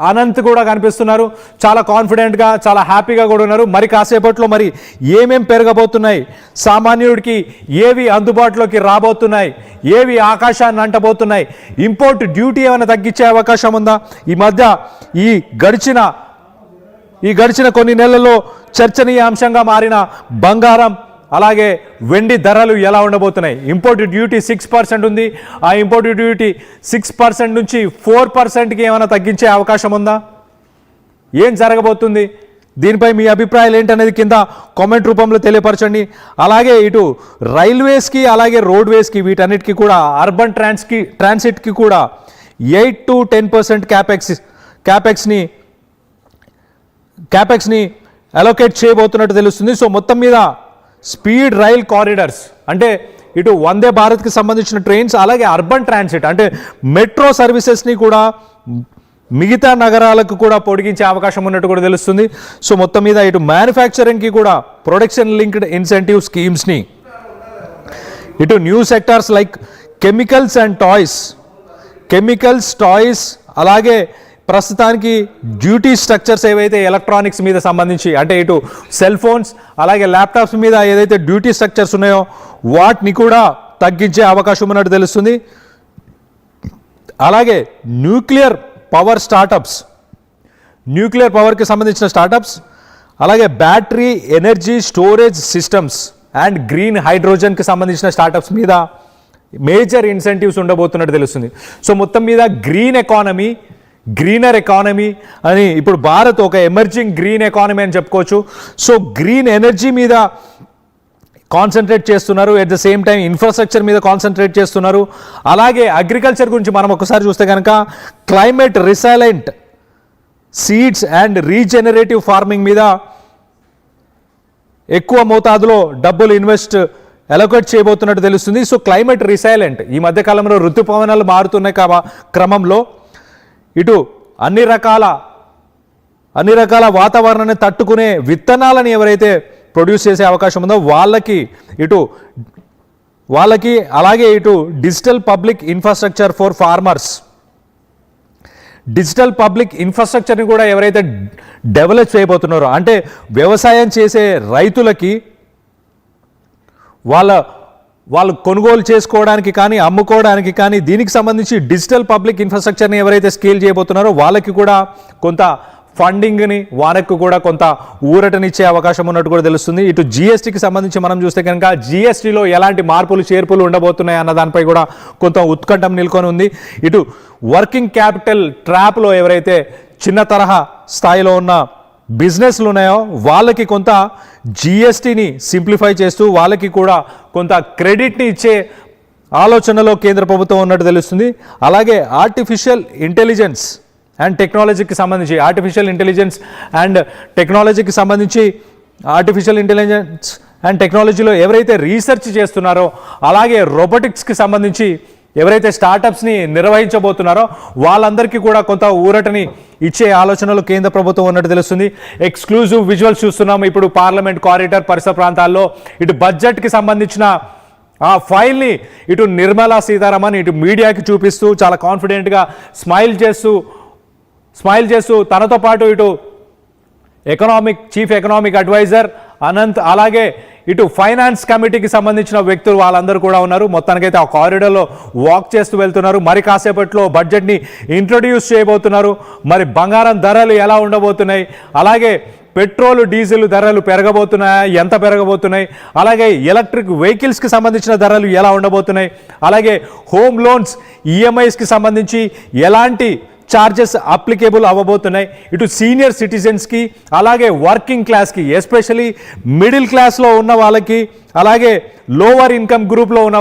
అనంత్ కూడా కనిపిస్తున్నారు. చాలా కాన్ఫిడెంట్గా, చాలా హ్యాపీగా కూడా ఉన్నారు. మరి కాసేపట్లో మరి ఏమేం పెరగబోతున్నాయి, సామాన్యుడికి ఏవి అందుబాటులోకి రాబోతున్నాయి, ఏవి ఆకాశాన్ని అంటబోతున్నాయి, ఇంపోర్ట్ డ్యూటీ ఏమైనా తగ్గించే అవకాశం ఉందా, ఈ మధ్య ఈ గడిచిన కొన్ని నెలల్లో చర్చనీయాంశంగా మారిన బంగారం అలాగే వెండి ధరలు ఎలా ఉండబోతున్నాయి. ఇంపోర్ట్ డ్యూటీ 6% ఉంది. ఆ ఇంపోర్ట్ డ్యూటీ 6% నుంచి 4%కి ఏమైనా తగ్గించే అవకాశం ఉందా, ఏం జరగబోతుంది, దీనిపై మీ అభిప్రాయాలు ఏంటనేది కింద కామెంట్ రూపంలో తెలియపరచండి. అలాగే ఇటు రైల్వేస్కి అలాగే రోడ్వేస్కి వీటన్నిటికీ కూడా అర్బన్ ట్రాన్సిట్కి కూడా 8 to 10% క్యాపెక్స్ని అలొకేట్ చేయబోతున్నట్టు తెలుస్తుంది. సో మొత్తం మీద స్పీడ్ రైల్ కారిడార్స్ అంటే ఇటు వందే భారత్కి సంబంధించిన ట్రైన్స్ అలాగే అర్బన్ ట్రాన్సిట్ అంటే మెట్రో సర్వీసెస్ని కూడా మిగతా నగరాలకు కూడా పొడిగించే అవకాశం ఉన్నట్టు కూడా తెలుస్తుంది. సో మొత్తం మీద ఇటు మ్యానుఫ్యాక్చరింగ్కి కూడా ప్రొడక్షన్ లింక్డ్ ఇన్సెంటివ్ స్కీమ్స్ని, ఇటు new sectors like chemicals and toys అలాగే ప్రస్తుతానికి డ్యూటీ స్ట్రక్చర్స్ ఏవైతే ఎలక్ట్రానిక్స్ మీద సంబంధించి అంటే ఇటు సెల్ ఫోన్స్ అలాగే ల్యాప్టాప్స్ మీద ఏదైతే డ్యూటీ స్ట్రక్చర్స్ ఉన్నాయో వాటిని కూడా తగ్గించే అవకాశం ఉన్నట్టు తెలుస్తుంది. అలాగే న్యూక్లియర్ పవర్కి సంబంధించిన స్టార్టప్స్ అలాగే battery energy storage systems and green హైడ్రోజన్కి సంబంధించిన స్టార్టప్స్ మీద మేజర్ ఇన్సెంటివ్స్ ఉండబోతున్నట్టు తెలుస్తుంది. సో మొత్తం మీద గ్రీనర్ ఎకానమీ అని ఇప్పుడు భారత్ ఒక ఎమర్జింగ్ గ్రీన్ ఎకానమీ అని చెప్పుకోవచ్చు. సో గ్రీన్ ఎనర్జీ మీద కాన్సన్ట్రేట్ చేస్తున్నారు, at the same time infrastructure మీద కాన్సన్ట్రేట్ చేస్తున్నారు. అలాగే అగ్రికల్చర్ గురించి మనం ఒకసారి చూస్తే కనుక climate resilient seeds and regenerative farming మీద ఎక్కువ మోతాదులో డబ్బులు అలొకేట్ చేయబోతున్నట్టు తెలుస్తుంది. సో క్లైమేట్ రిసైలెంట్ ఈ మధ్యకాలంలో ఋతుపవనాలు మారుతున్న క్రమంలో ఇటు అన్ని రకాల వాతావరణాన్ని తట్టుకునే విత్తనాలను ఎవరైతే ప్రొడ్యూస్ చేసే అవకాశం ఉందో వాళ్ళకి అలాగే ఇటు digital public infrastructure for farmers, digital public ఇన్ఫ్రాస్ట్రక్చర్ని కూడా ఎవరైతే డెవలప్ చేయబోతున్నారో అంటే వ్యవసాయం చేసే రైతులకి వాళ్ళు కొనుగోలు చేసుకోవడానికి కానీ అమ్ముకోవడానికి కానీ దీనికి సంబంధించి డిజిటల్ పబ్లిక్ ఇన్ఫ్రాస్ట్రక్చర్ని ఎవరైతే స్కేల్ చేయబోతున్నారో వాళ్ళకి కూడా కొంత ఫండింగ్ని వాళ్ళకు కూడా కొంత ఊరటనిచ్చే అవకాశం ఉన్నట్టు కూడా తెలుస్తుంది. ఇటు జిఎస్టీకి సంబంధించి మనం చూస్తే కనుక జిఎస్టీలో ఎలాంటి మార్పులు చేర్పులు ఉండబోతున్నాయి అన్న దానిపై కూడా కొంత ఉత్కంఠం నెలకొని ఉంది. ఇటు వర్కింగ్ క్యాపిటల్ ట్రాప్లో ఎవరైతే చిన్న తరహా స్థాయిలో ఉన్న బిజినెస్లు ఉన్నాయో వాళ్ళకి కొంత జిఎస్టీని సింప్లిఫై చేస్తూ వాళ్ళకి కూడా కొంత క్రెడిట్ని ఇచ్చే ఆలోచనలో కేంద్ర ప్రభుత్వం ఉన్నట్టు తెలుస్తుంది. అలాగే ఆర్టిఫిషియల్ ఇంటెలిజెన్స్ అండ్ టెక్నాలజీకి సంబంధించి ఆర్టిఫిషియల్ ఇంటెలిజెన్స్ అండ్ టెక్నాలజీలో ఎవరైతే రీసెర్చ్ చేస్తున్నారో అలాగే రోబోటిక్స్కి సంబంధించి ఎవరైతే స్టార్టప్స్ని నిర్వహించబోతున్నారో వాళ్ళందరికీ కూడా కొంత ఊరటని ఇచ్చే ఆలోచనలు కేంద్ర ప్రభుత్వం ఉన్నట్టు తెలుస్తుంది. ఎక్స్క్లూజివ్ విజువల్స్ చూస్తున్నాం ఇప్పుడు పార్లమెంట్ కారిడార్ పరిసర ప్రాంతాల్లో. ఇటు బడ్జెట్కి సంబంధించిన ఆ ఫైల్ని ఇటు నిర్మలా సీతారామన్ ఇటు మీడియాకి చూపిస్తూ చాలా కాన్ఫిడెంట్గా స్మైల్ చేస్తూ తనతో పాటు ఇటు చీఫ్ ఎకనామిక్ అడ్వైజర్ అనంత్ అలాగే ఇటు ఫైనాన్స్ కమిటీకి సంబంధించిన వ్యక్తులు వాళ్ళందరూ కూడా ఉన్నారు. మొత్తానికైతే ఆ కారిడార్లో వాక్ చేస్తూ వెళ్తున్నారు. మరి కాసేపట్లో బడ్జెట్ని ఇంట్రొడ్యూస్ చేయబోతున్నారు. మరి బంగారం ధరలు ఎలా ఉండబోతున్నాయి, అలాగే పెట్రోల్ డీజిల్ ధరలు పెరగబోతున్నాయా, ఎంత పెరగబోతున్నాయి, అలాగే ఎలక్ట్రిక్ వెహికల్స్కి సంబంధించిన ధరలు ఎలా ఉండబోతున్నాయి, అలాగే హోమ్ లోన్స్ ఈఎంఐస్కి సంబంధించి ఎలాంటి చార్జెస్ అప్లికేబుల్ అవ్వబోతున్నాయి, ఇటు సీనియర్ సిటిజన్స్కి అలాగే వర్కింగ్ క్లాస్కి ఎస్పెషలీ మిడిల్ క్లాస్లో ఉన్న వాళ్ళకి అలాగే లోవర్ ఇన్కమ్ గ్రూప్లో ఉన్న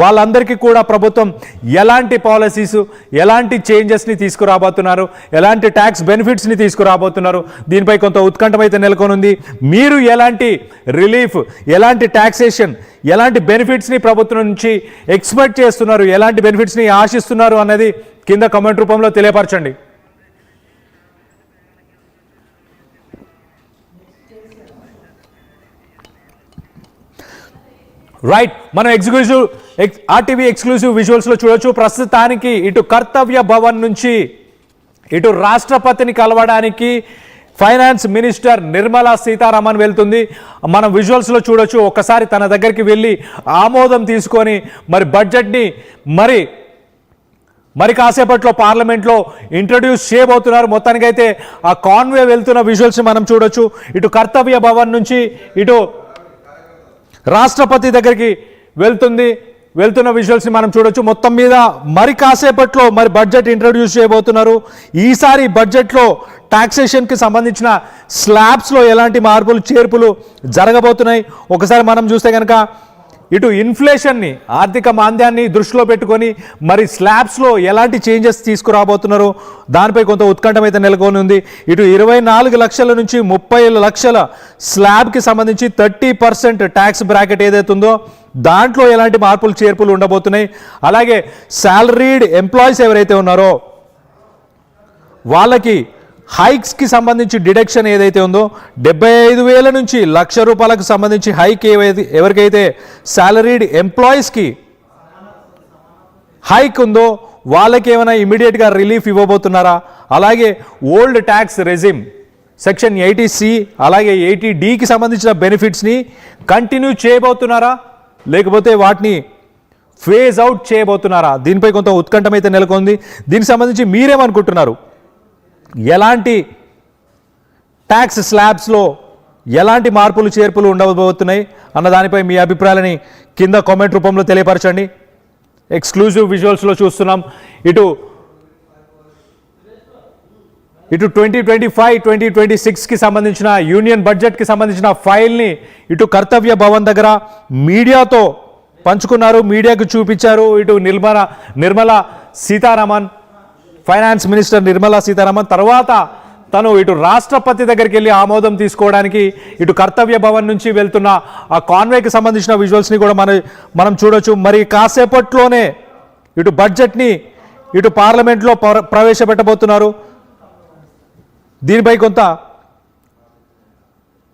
వాళ్ళందరికీ కూడా ప్రభుత్వం ఎలాంటి పాలసీస్ ఎలాంటి చేంజెస్ని తీసుకురాబోతున్నారు, ఎలాంటి ట్యాక్స్ బెనిఫిట్స్ని తీసుకురాబోతున్నారు, దీనిపై కొంత ఉత్కంఠం అయితే నెలకొనుంది. మీరు ఎలాంటి రిలీఫ్, ఎలాంటి ట్యాక్సేషన్, ఎలాంటి బెనిఫిట్స్ని ప్రభుత్వం నుంచి ఎక్స్పెక్ట్ చేస్తున్నారు, ఎలాంటి బెనిఫిట్స్ని ఆశిస్తున్నారు అన్నది కింద కామెంట్ రూపంలో తెలియపరచండి. రైట్, మనం ఆర్టీవీ ఎక్స్క్లూజివ్ విజువల్స్లో చూడొచ్చు. ప్రస్తుతానికి ఇటు కర్తవ్య భవన్ నుంచి ఇటు రాష్ట్రపతిని కలవడానికి ఫైనాన్స్ మినిస్టర్ నిర్మలా సీతారామన్ వెళ్తుంది. మనం విజువల్స్లో చూడొచ్చు. ఒకసారి తన దగ్గరికి వెళ్ళి ఆమోదం తీసుకొని మరి బడ్జెట్ని మరి కాసేపట్లో పార్లమెంట్లో ఇంట్రడ్యూస్ చేయబోతున్నారు. మొత్తానికైతే ఆ కాన్వే వెళ్తున్న విజువల్స్ మనం చూడొచ్చు. ఇటు కర్తవ్య భవన్ నుంచి ఇటు రాష్ట్రపతి దగ్గరికి వెళ్తున్న విజువల్స్ని మనం చూడొచ్చు. మొత్తం మీద మరి కాసేపట్లో మరి బడ్జెట్ ఇంట్రడ్యూస్ చేయబోతున్నారు. ఈసారి బడ్జెట్లో టాక్సేషన్కి సంబంధించిన స్లాబ్స్లో ఎలాంటి మార్పులు చేర్పులు జరగబోతున్నాయి ఒకసారి మనం చూస్తే కనుక ఇటు ఇన్ఫ్లేషన్ని ఆర్థిక మాంద్యాన్ని దృష్టిలో పెట్టుకొని మరి స్లాబ్స్లో ఎలాంటి చేంజెస్ తీసుకురాబోతున్నారు దానిపై కొంత ఉత్కంఠం అయితే నెలకొని ఉంది. ఇటు 24 లక్షల నుంచి 30 లక్షల స్లాబ్కి సంబంధించి 30% ట్యాక్స్ బ్రాకెట్ ఏదైతే ఉందో దాంట్లో ఎలాంటి మార్పులు చేర్పులు ఉండబోతున్నాయి. అలాగే శాలరీడ్ ఎంప్లాయీస్ ఎవరైతే ఉన్నారో వాళ్ళకి హైక్స్కి సంబంధించి డిడక్షన్ ఏదైతే ఉందో 75,000 నుంచి ₹1,00,000 సంబంధించి హైక్ ఎవరికైతే శాలరీడ్ ఎంప్లాయీస్కి హైక్ ఉందో వాళ్ళకి ఏమైనా ఇమీడియట్గా రిలీఫ్ ఇవ్వబోతున్నారా? అలాగే old tax regime section 80C అలాగే 80Dకి సంబంధించిన బెనిఫిట్స్ని కంటిన్యూ చేయబోతున్నారా లేకపోతే వాటిని ఫేజ్ అవుట్ చేయబోతున్నారా? దీనిపై కొంత ఉత్కంఠం అయితే నెలకొంది. దీనికి సంబంధించి మీరేమనుకుంటున్నారు? ఎలాంటి ట్యాక్స్ స్లాబ్స్లో ఎలాంటి మార్పులు చేర్పులు ఉండబోతున్నాయి అన్న దానిపై మీ అభిప్రాయాలని కింద కామెంట్ రూపంలో తెలియపరచండి. ఎక్స్క్లూజివ్ విజువల్స్లో చూస్తున్నాం. ఇటు 2025-2026కి సంబంధించిన యూనియన్ బడ్జెట్కి సంబంధించిన ఫైల్ని ఇటు కర్తవ్య భవన్ దగ్గర మీడియాతో పంచుకున్నారు, మీడియాకు చూపించారు. ఇటు నిర్మలా సీతారామన్ ఫైనాన్స్ మినిస్టర్ నిర్మలా సీతారామన్ తర్వాత తను ఇటు రాష్ట్రపతి దగ్గరికి వెళ్ళి ఆమోదం తీసుకోవడానికి ఇటు కర్తవ్య భవన్ నుంచి వెళ్తున్న ఆ కాన్వేకి సంబంధించిన విజువల్స్ని కూడా మనం చూడొచ్చు. మరి కాసేపట్లోనే ఇటు బడ్జెట్ని ఇటు పార్లమెంట్లో ప్రవేశపెట్టబోతున్నారు.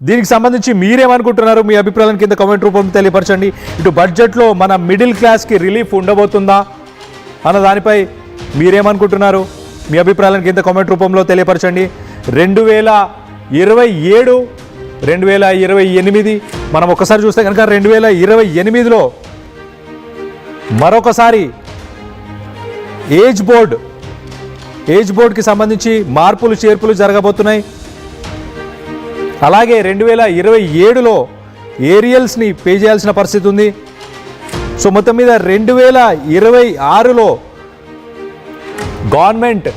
దీనికి సంబంధించి మీరేమనుకుంటున్నారు? మీ అభిప్రాయాలను కింద కామెంట్ రూపంలో తెలియపరచండి. ఇటు బడ్జెట్లో మన మిడిల్ క్లాస్కి రిలీఫ్ ఉండబోతుందా అన్న దానిపై మీరేమనుకుంటున్నారు? మీ అభిప్రాయాలను కింద కామెంట్ రూపంలో తెలియపరచండి. 2027 2028 మనం ఒకసారి చూస్తే కనుక 2028లో మరొకసారి ఏజ్ బోర్డ్కి సంబంధించి మార్పులు చేర్పులు జరగబోతున్నాయి. అలాగే 2027లో ఏరియల్స్ని పే చేయాల్సిన పరిస్థితి ఉంది. సో మొత్తం మీద 2026లో గవర్నమెంట్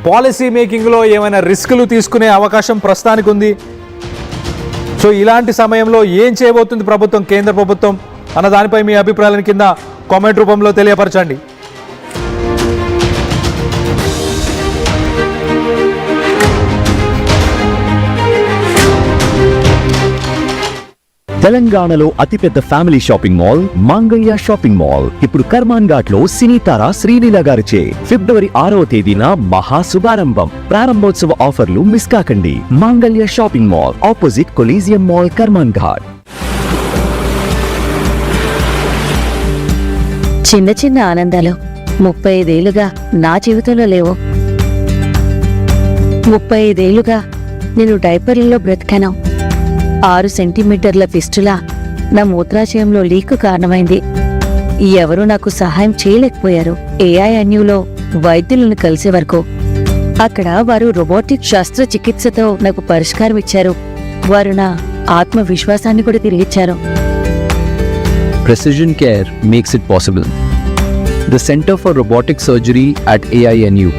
పాలసీ మేకింగ్లో ఏమైనా రిస్కులు తీసుకునే అవకాశం ప్రస్తుతానికి ఉంది. సో ఇలాంటి సమయంలో ఏం చేయబోతుంది ప్రభుత్వం, కేంద్ర ప్రభుత్వం అన్న దానిపై మీ అభిప్రాయాలను కింద కామెంట్ రూపంలో తెలియపరచండి. తెలంగాణలో అతిపెద్ద ఫ్యామిలీ షాపింగ్ మాల్ మాంగళ్య షాపింగ్ మాల్ ఇప్పుడు కర్మాన్ ఘాట్ లో సినీతార శ్రీలీల గారిచే ఫిబ్రవరి 6వ తేదీన మహా శుభారంభం. ప్రారంభోత్సవ ఆఫర్లు మిస్ కాకండి. మాంగళ్య shopping mall opposite collegium mall, Karman ghat. చిన్న చిన్న ఆనందాలు 35 ఏళ్లుగా నా జీవితంలో లేవు. 35 ఏళ్లుగా నేను డైపర్లలో బ్రతికాను. 6 సెంటీమీటర్ల ఫిస్టులా నా మూత్రాశయంలో లీక్ కారణమైంది. ఎవరూ నాకు సహాయం చేయలేకపోయారు. ఏఐఎన్యూలో వైద్యులను కలిసే వరకు అక్కడ వారు రోబోటిక్ శస్త్రచికిత్సతో నాకు పరిష్కారం ఇచ్చారు. వారు నా ఆత్మవిశ్వాసాన్ని కూడా తిరిగిచ్చారు. Precision care makes it possible. The Center for Robotic Surgery at AINU.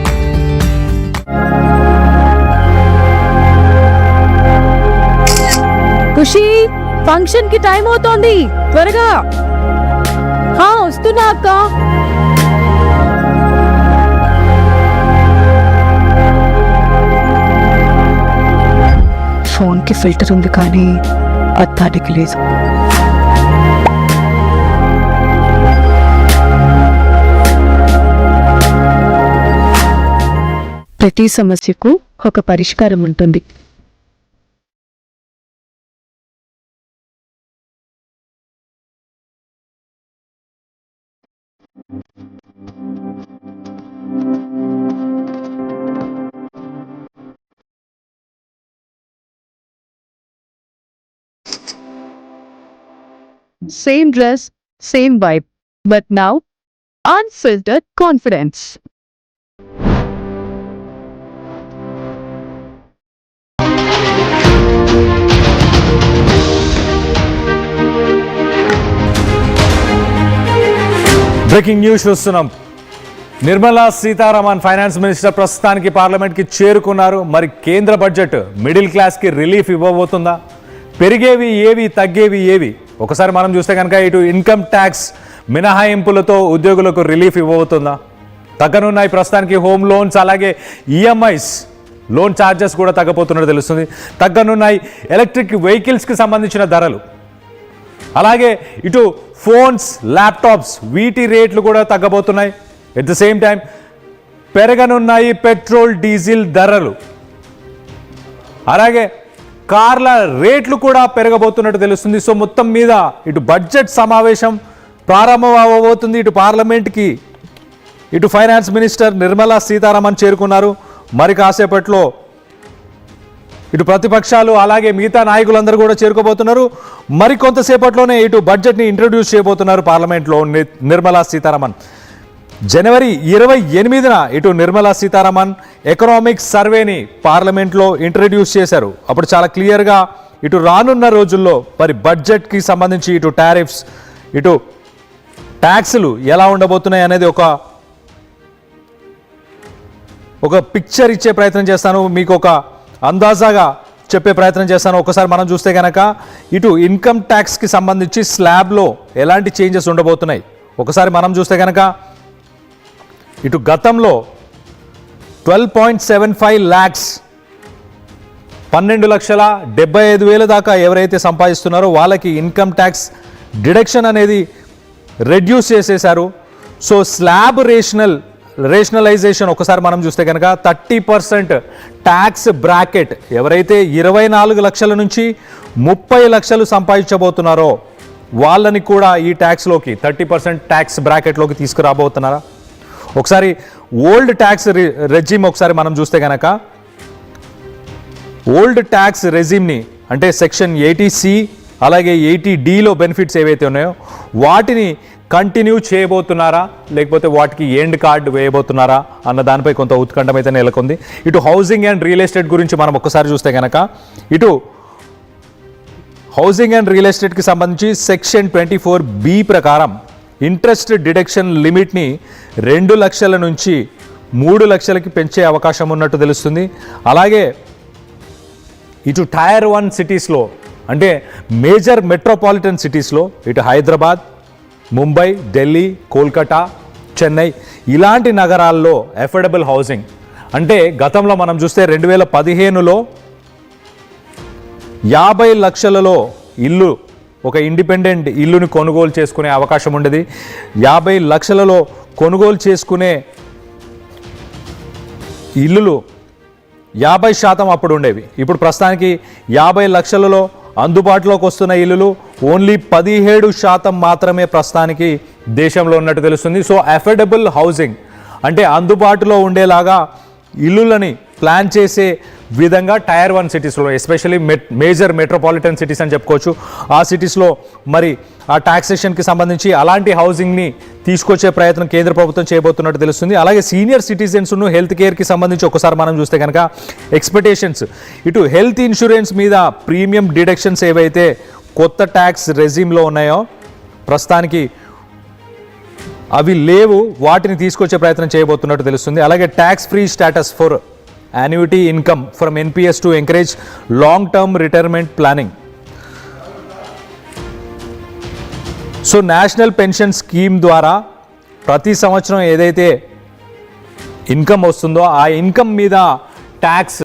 Khushi, function కి టైం అవుతోంది, త్వరగా. వస్తున్నా అక్క. ఫోన్ కి ఫిల్టర్ ఉంది కానీ అద్దానికి లేదు. ప్రతి సమస్యకు ఒక పరిష్కారం ఉంటుంది. Same dress, same vibe. But now, unfiltered confidence. Breaking news చూస్తున్నాం. నిర్మలా సీతారామన్ ఫైనాన్స్ మినిస్టర్ ప్రస్తుతానికి పార్లమెంట్కి చేరుకున్నారు. మరి కేంద్ర బడ్జెట్ మిడిల్ క్లాస్కి రిలీఫ్ ఇవ్వబోతుందా? పెరిగేవి ఏవి, తగ్గేవి ఏవి? ఒకసారి మనం చూస్తే కనుక ఇటు ఇన్కమ్ ట్యాక్స్ మినహాయింపులతో ఉద్యోగులకు రిలీఫ్ ఇవ్వబోతుందా? తగ్గనున్నాయి ప్రస్తుతానికి హోమ్ లోన్స్, అలాగే ఈఎంఐస్ లోన్ ఛార్జెస్ కూడా తగ్గబోతున్నట్టు తెలుస్తుంది. తగ్గనున్నాయి ఎలక్ట్రిక్ వెహికల్స్కి సంబంధించిన ధరలు, అలాగే ఇటు ఫోన్స్, ల్యాప్టాప్స్ వీటి రేట్లు కూడా తగ్గబోతున్నాయి. ఎట్ ద సేమ్ టైం పెరగనున్నాయి పెట్రోల్, డీజిల్ ధరలు, అలాగే కార్ల రేట్లు కూడా పెరగబోతున్నట్టు తెలుస్తుంది. సో మొత్తం మీద ఇటు బడ్జెట్ సమావేశం ప్రారంభం అవ్వబోతుంది. ఇటు పార్లమెంట్కి ఇటు ఫైనాన్స్ మినిస్టర్ నిర్మలా సీతారామన్ చేరుకున్నారు. మరి కాసేపట్లో ఇటు ప్రతిపక్షాలు అలాగే మిగతా నాయకులందరూ కూడా చేరుకోబోతున్నారు. మరి కొంతసేపట్లోనే ఇటు బడ్జెట్ని ఇంట్రడ్యూస్ చేయబోతున్నారు పార్లమెంట్లో నిర్మలా సీతారామన్. జనవరి 28న ఇటు నిర్మలా సీతారామన్ ఎకనామిక్ సర్వేని పార్లమెంట్లో ఇంట్రడ్యూస్ చేశారు. అప్పుడు చాలా క్లియర్గా ఇటు రానున్న రోజుల్లో మరి బడ్జెట్కి సంబంధించి ఇటు టారిఫ్స్, ఇటు ట్యాక్సులు ఎలా ఉండబోతున్నాయి అనేది ఒక పిక్చర్ ఇచ్చే ప్రయత్నం చేస్తాను, మీకు ఒక అందాజాగా చెప్పే ప్రయత్నం చేస్తాను. ఒకసారి మనం చూస్తే కనుక ఇటు ఇన్కమ్ ట్యాక్స్కి సంబంధించి స్లాబ్లో ఎలాంటి చేంజెస్ ఉండబోతున్నాయి ఒకసారి మనం చూస్తే కనుక ఇటు గతంలో 12.75 lakhs 12,75,000 దాకా ఎవరైతే సంపాదిస్తున్నారో వాళ్ళకి ఇన్కమ్ ట్యాక్స్ డిడక్షన్ అనేది రెడ్యూస్ చేసేశారు. సో స్లాబ్ రేషనలైజేషన్ ఒకసారి మనం చూస్తే కనుక 30% ట్యాక్స్ బ్రాకెట్ ఎవరైతే 24 లక్షల నుంచి 30 లక్షలు సంపాదించబోతున్నారో వాళ్ళని కూడా ఈ ట్యాక్స్లోకి 30% ట్యాక్స్ బ్రాకెట్లోకి తీసుకురాబోతున్నారా? ఒకసారి ఓల్డ్ ట్యాక్స్ రెజిమ్ ఒకసారి మనం చూస్తే కనుక ఓల్డ్ ట్యాక్స్ రెజిమ్ని అంటే సెక్షన్ 80C అలాగే 80Dలో బెనిఫిట్స్ ఏవైతే ఉన్నాయో వాటిని కంటిన్యూ చేయబోతున్నారా, లేకపోతే వాటికి ఎండ్ కార్డు వేయబోతున్నారా అన్న దానిపై కొంత ఉత్కంఠం అయితే నెలకొంది. ఇటు హౌసింగ్ అండ్ రియల్ ఎస్టేట్ గురించి మనం ఒక్కసారి చూస్తే కనుక ఇటు హౌసింగ్ అండ్ రియల్ ఎస్టేట్కి సంబంధించి సెక్షన్ 24B ప్రకారం ఇంట్రెస్ట్ డిడక్షన్ లిమిట్ని 2 లక్షల నుంచి 3 లక్షలకి పెంచే అవకాశం ఉన్నట్టు తెలుస్తుంది. అలాగే ఇటు టైర్ 1 సిటీస్లో అంటే మేజర్ మెట్రోపాలిటన్ సిటీస్లో ఇటు హైదరాబాద్, ముంబై, ఢిల్లీ, కోల్కతా, చెన్నై ఇలాంటి నగరాల్లో అఫోర్డబుల్ హౌసింగ్ అంటే గతంలో మనం చూస్తే 2015లో 50 లక్షలలో ఇల్లు ఒక ఇండిపెండెంట్ ఇల్లుని కొనుగోలు చేసుకునే అవకాశం ఉండేది. 50 లక్షలలో కొనుగోలు చేసుకునే ఇల్లులు 50% అప్పుడు ఉండేవి. ఇప్పుడు ప్రస్తుతానికి 50 లక్షలలో అందుబాటులోకి వస్తున్న ఇల్లులు ఓన్లీ 17% మాత్రమే ప్రస్తుతానికి దేశంలో ఉన్నట్టు తెలుస్తుంది. సో అఫోర్డబుల్ హౌసింగ్ అంటే అందుబాటులో ఉండేలాగా ఇల్లులని ప్లాన్ చేసే విధంగా టైర్ 1 సిటీస్లో ఎస్పెషల్లీ మేజర్ మెట్రోపాలిటన్ సిటీస్ అని చెప్పుకోవచ్చు. ఆ సిటీస్లో మరి ఆ టాక్సేషన్కి సంబంధించి అలాంటి హౌసింగ్ని తీసుకొచ్చే ప్రయత్నం కేంద్ర ప్రభుత్వం చేయబోతున్నట్టు తెలుస్తుంది. అలాగే సీనియర్ సిటిజన్స్ను హెల్త్ కేర్కి సంబంధించి ఒకసారి మనం చూస్తే కనుక ఎక్స్పెక్టేషన్స్ ఇటు హెల్త్ ఇన్సూరెన్స్ మీద ప్రీమియం డిడక్షన్స్ ఏవైతే కొత్త ట్యాక్స్ రెజిమ్లో ఉన్నాయో ప్రస్తుతానికి అవి లేవు, వాటిని తీసుకొచ్చే ప్రయత్నం చేయబోతున్నట్టు తెలుస్తుంది. అలాగే tax free status for annuity income from NPS to encourage long-term retirement planning. So national pension scheme ద్వారా ప్రతి సంవత్సరం ఏదైతే ఇన్కమ్ వస్తుందో ఆ ఇన్కమ్ మీద ట్యాక్స్